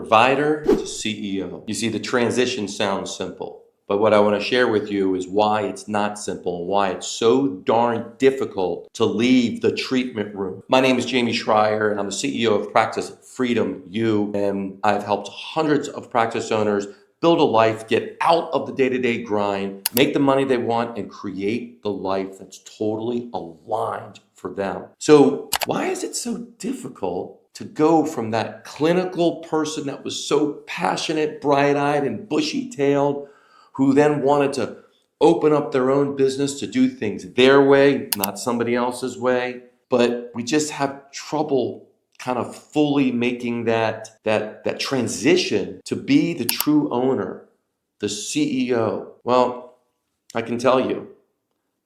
provider to CEO. You see, the transition sounds simple, but what I want to share with you is why it's not simple and why it's so darn difficult to leave the treatment room. My name is Jamey Schrier, and I'm the CEO of Practice Freedom U, and I've helped hundreds of practice owners build a life, get out of the day-to-day grind, make the money they want, and create the life that's totally aligned for them. So why is it so difficult to go from that clinical person that was so passionate, bright-eyed, and bushy-tailed, who then wanted to open up their own business to do things their way, not somebody else's way? But we just have trouble kind of fully making that transition to be the true owner, the CEO. Well, I can tell you,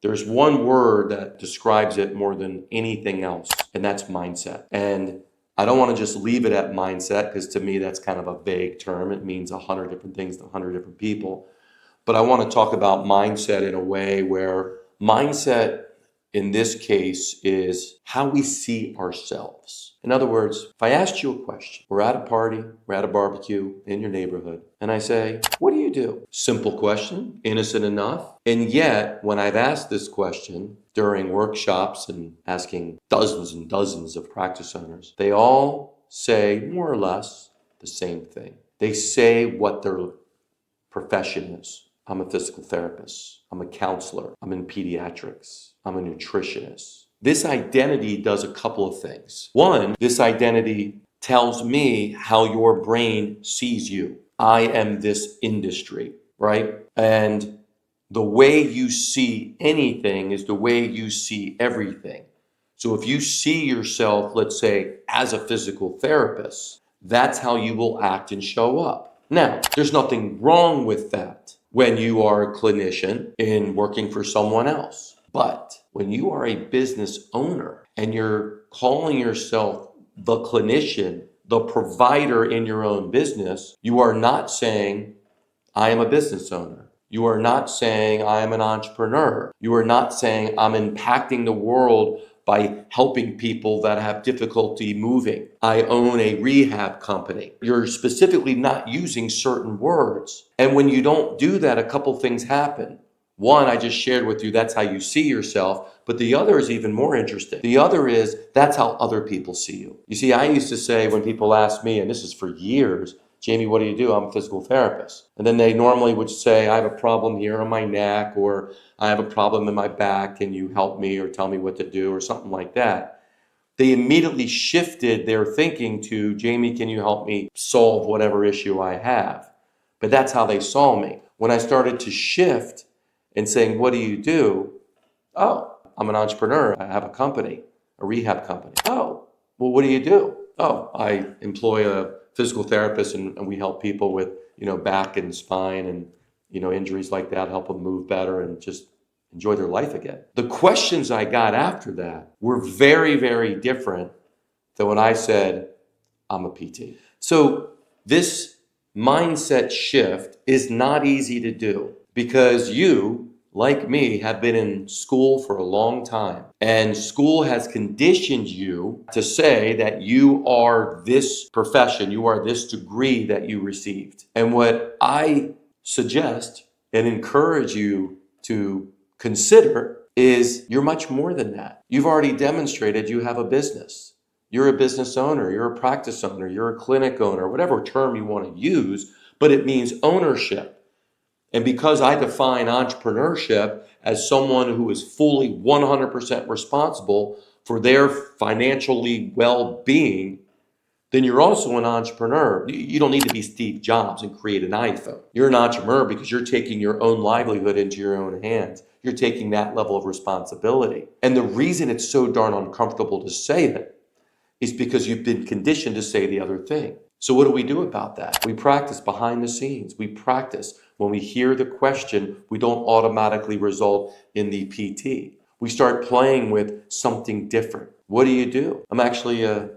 there's one word that describes it more than anything else, and that's mindset. And I don't want to just leave it at mindset, because to me that's kind of a vague term. It means 100 different things to 100 different people. But I want to talk about mindset in a way where mindset in this case is how we see ourselves. In other words, if I asked you a question, we're at a party, we're at a barbecue in your neighborhood, and I say, what do you do? Simple question, innocent enough. And yet, when I've asked this question during workshops and asking dozens and dozens of practice owners, they all say more or less the same thing. They say what their profession is. I'm a physical therapist. I'm a counselor. I'm in pediatrics. I'm a nutritionist. This identity does a couple of things. One, this identity tells me how your brain sees you. I am this industry, right? And the way you see anything is the way you see everything. So if you see yourself, let's say, as a physical therapist, that's how you will act and show up. Now, there's nothing wrong with that when you are a clinician in working for someone else. But when you are a business owner and you're calling yourself the clinician, the provider in your own business, you are not saying, I am a business owner. You are not saying, I am an entrepreneur. You are not saying, I'm impacting the world by helping people that have difficulty moving. I own a rehab company. You're specifically not using certain words. And when you don't do that, a couple things happen. One, I just shared with you, that's how you see yourself. But the other is even more interesting. The other is, that's how other people see you. You see, I used to say when people ask me, and this is for years, Jamey, what do you do? I'm a physical therapist. And then they normally would say, I have a problem here on my neck, or I have a problem in my back. Can you help me or tell me what to do or something like that? They immediately shifted their thinking to, Jamey, can you help me solve whatever issue I have? But that's how they saw me. When I started to shift and saying, what do you do? Oh, I'm an entrepreneur. I have a company, a rehab company. Oh, well, what do you do? Oh, I employ a physical therapist and we help people with, back and spine and, injuries like that, help them move better and just enjoy their life again. The questions I got after that were very, very different than when I said, I'm a PT. So this mindset shift is not easy to do because you, like me, have been in school for a long time. And school has conditioned you to say that you are this profession, you are this degree that you received. And what I suggest and encourage you to consider is you're much more than that. You've already demonstrated you have a business. You're a business owner, you're a practice owner, you're a clinic owner, whatever term you want to use, but it means ownership. And because I define entrepreneurship as someone who is fully 100% responsible for their financially well-being, then you're also an entrepreneur. You don't need to be Steve Jobs and create an iPhone. You're an entrepreneur because you're taking your own livelihood into your own hands. You're taking that level of responsibility. And the reason it's so darn uncomfortable to say it is because you've been conditioned to say the other thing. So what do we do about that? We practice behind the scenes. We practice. When we hear the question, we don't automatically result in the PT. We start playing with something different. What do you do? I'm actually a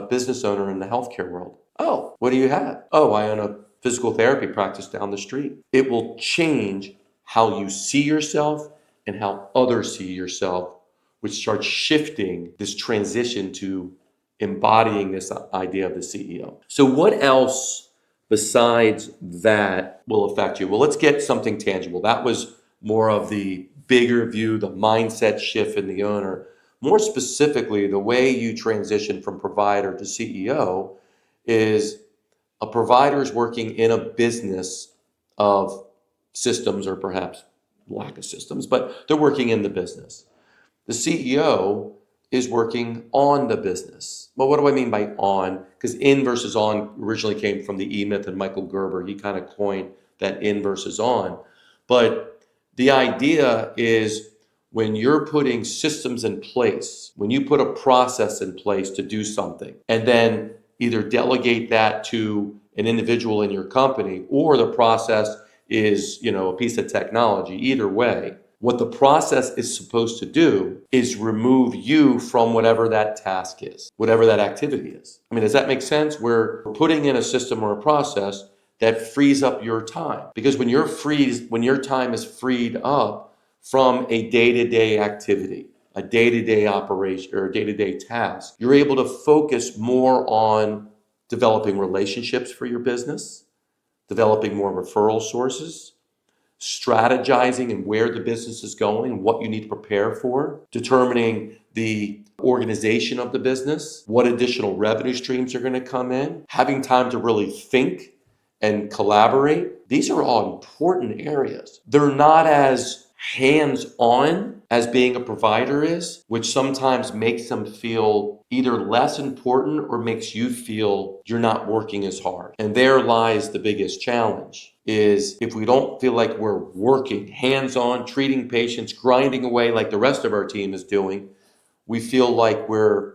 business owner in the healthcare world. Oh, what do you have? Oh, I own a physical therapy practice down the street. It will change how you see yourself and how others see yourself, which starts shifting this transition to embodying this idea of the CEO. So what else besides that will affect you? Well, let's get something tangible. That was more of the bigger view, the mindset shift in the owner. More specifically, the way you transition from provider to CEO is a provider is working in a business of systems, or perhaps lack of systems, but they're working in the business. The CEO is working on the business. Well, what do I mean by on? Because in versus on originally came from the E-Myth and Michael Gerber. He kind of coined that in versus on. But the idea is when you're putting systems in place, when you put a process in place to do something, and then either delegate that to an individual in your company, or the process is, a piece of technology, either way, what the process is supposed to do is remove you from whatever that task is, whatever that activity is. I mean, does that make sense? We're putting in a system or a process that frees up your time. Because when your time is freed up from a day-to-day activity, a day-to-day operation, or a day-to-day task, you're able to focus more on developing relationships for your business, developing more referral sources, strategizing and where the business is going and what you need to prepare for, determining the organization of the business, what additional revenue streams are going to come in, having time to really think and collaborate. These are all important areas. They're not as hands-on as being a provider is, which sometimes makes them feel either less important or makes you feel you're not working as hard. And there lies the biggest challenge, is if we don't feel like we're working hands-on, treating patients, grinding away like the rest of our team is doing, we feel like we're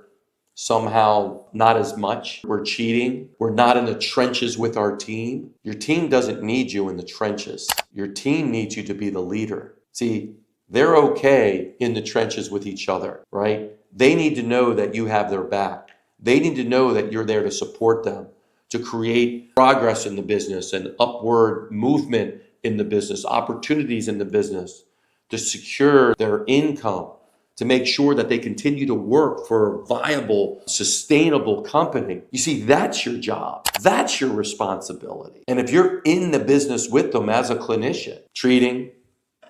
somehow not as much. We're cheating. We're not in the trenches with our team. Your team doesn't need you in the trenches. Your team needs you to be the leader. See, they're okay in the trenches with each other, right? They need to know that you have their back. They need to know that you're there to support them, to create progress in the business and upward movement in the business, opportunities in the business, to secure their income, to make sure that they continue to work for a viable, sustainable company. You see, that's your job. That's your responsibility. And if you're in the business with them as a clinician, treating,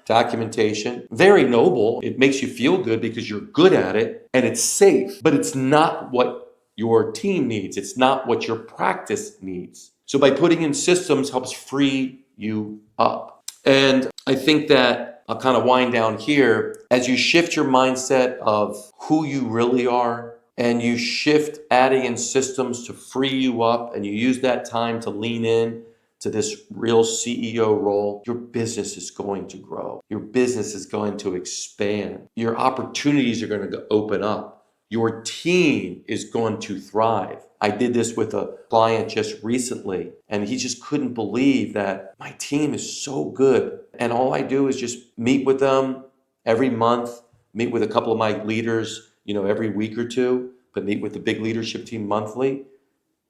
documentation, very noble. It makes you feel good because you're good at it and it's safe, but it's not what your team needs. It's not what your practice needs. So by putting in systems helps free you up. And I think that I'll kind of wind down here. As you shift your mindset of who you really are, and you shift adding in systems to free you up, and you use that time to lean in to this real CEO role, your business is going to grow. Your business is going to expand. Your opportunities are going to open up. Your team is going to thrive. I did this with a client just recently, and he just couldn't believe that my team is so good. And all I do is just meet with them every month, meet with a couple of my leaders, every week or two, but meet with the big leadership team monthly,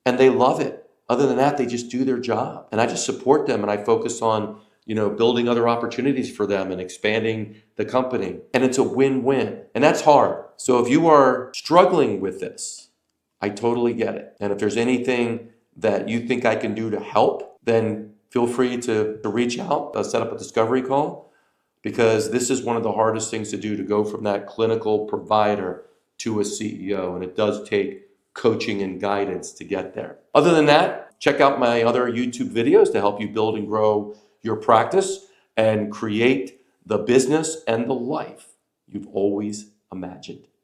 and they love it. Other than that, they just do their job. And I just support them, and I focus on, building other opportunities for them and expanding the company. And it's a win-win. And that's hard. So if you are struggling with this, I totally get it. And if there's anything that you think I can do to help, then feel free to reach out, set up a discovery call, because this is one of the hardest things to do, to go from that clinical provider to a CEO. And it does take coaching and guidance to get there. Other than that, check out my other YouTube videos to help you build and grow your practice and create the business and the life you've always imagined.